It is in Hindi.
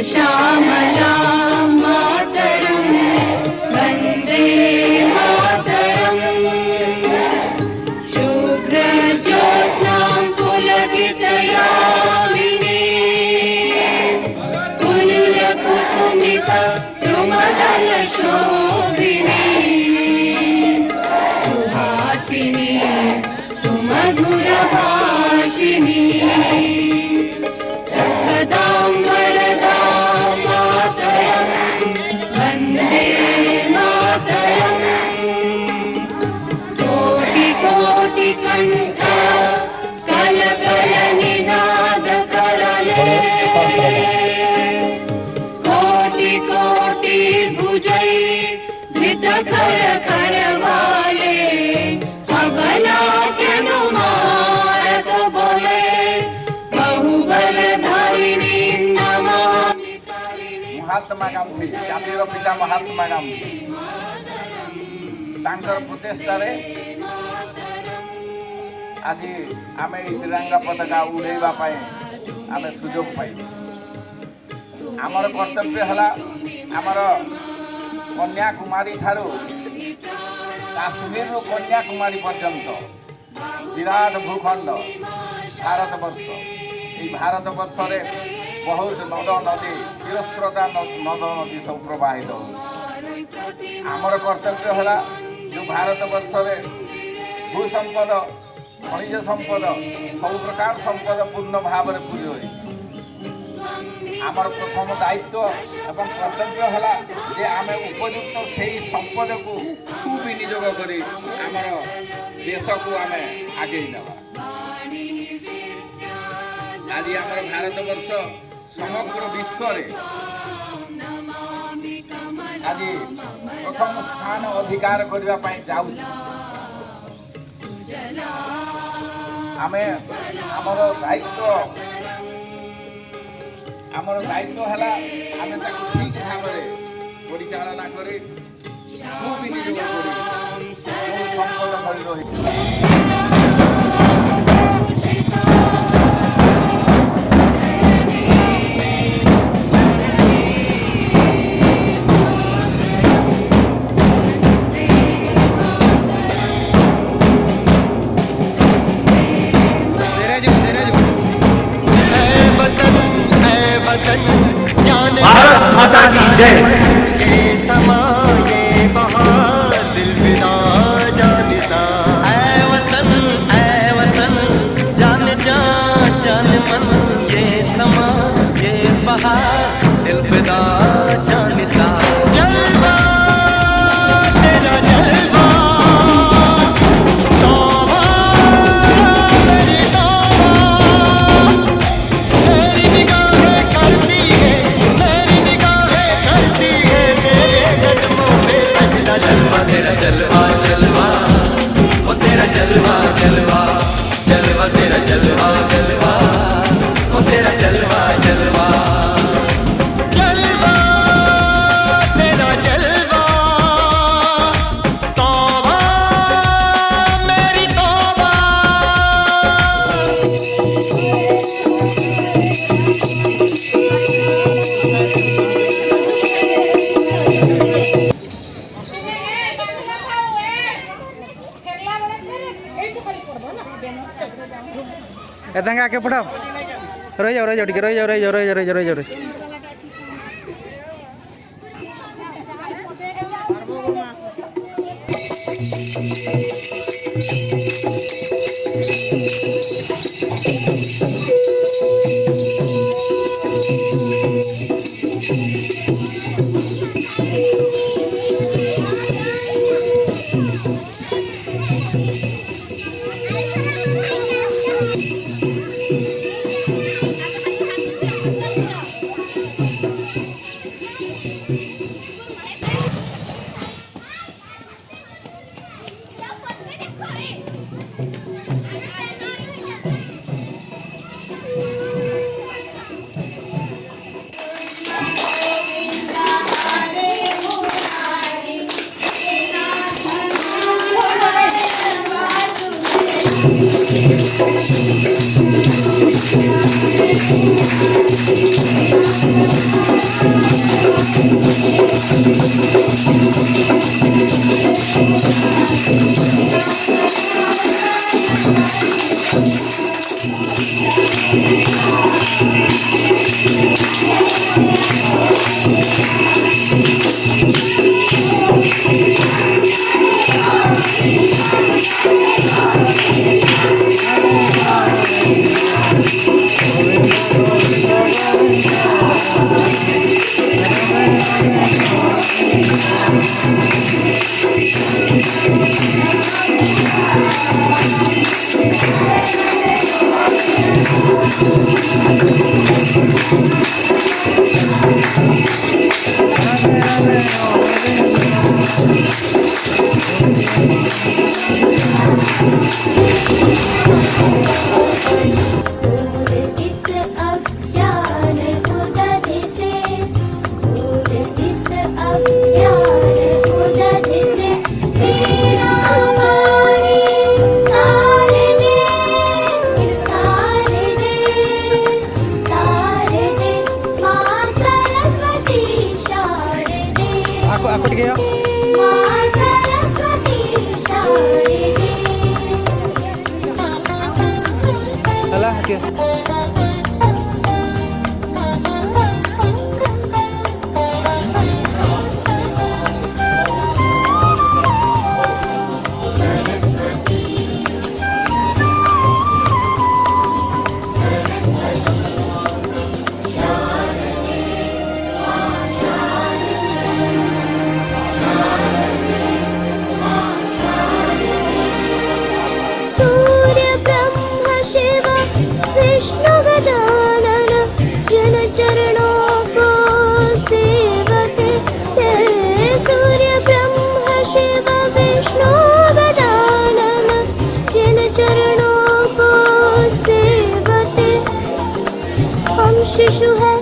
श्यामलां मातरं वन्दे मातरम् शुभ्रज्योत्स्नां पुलकितयामिनीं पुल्यकुसुमितद्रुमदलशोभिनीं सुहासिनीं सुमधुरभाषिणीं सुखदां वरदां मातरं वन्दे मातरम् कोटिकोटिकण्ठ कलकलनिनादकरले कोटि भुजै धृतकर करवाले अबला मारत बोले बहुबलधारिणी नमामि तारिणी। महात्मा गांधी जातिर पिता महात्मा गांधी तांकर प्रचेष्टारे आज आम तिरंगा पताका उड़ेवा आम सुजोग पाई आमर कर्तव्य है आमर कन्याकुमारी ठारू काश्मीर कन्याकुमारी पर्यंत विराट भूखंड भारतवर्ष ये भारतवर्ष रे बहुत नद नदी चिरस्रोता नद नदी सब प्रवाहित हो आमर कर्तव्य है जो भारतवर्ष रे भू संपद खनिज संपद सब प्रकार संपद पूर्ण भाव में पूरी हो आमर प्रथम दायित्व एवं कर्तव्य है जे आम उपयुक्त से संपद को सुविनियोग करी आमर देश को आम आगे नवा आज आमर भारतवर्ष समग्र विश्व रे आज प्रथम स्थान अधिकार करने जाऊ आमे आमर दायित्व है आम ठीक भाव में परिचालना करी सुविनियोग करी संपद भरी रही भारत माता की जय। एदांगा आके पड़ा रही जाओ टिके रही जाओ इस अज्ञान उदधि से, दूर इस अज्ञान उदधि से, तेरा वाणी तार दे, तार दे, तार दे, माँ सरस्वती शारदे, आपको गया माँ सरस्वती शारदे। चला हटिए सूर्य ब्रह्म शिव विष्णु गजानन, जन चरणों को सेवते। सूर्य ब्रह्म शिव विष्णु गजानन, जन चरणों को सेवते। हम शिशु है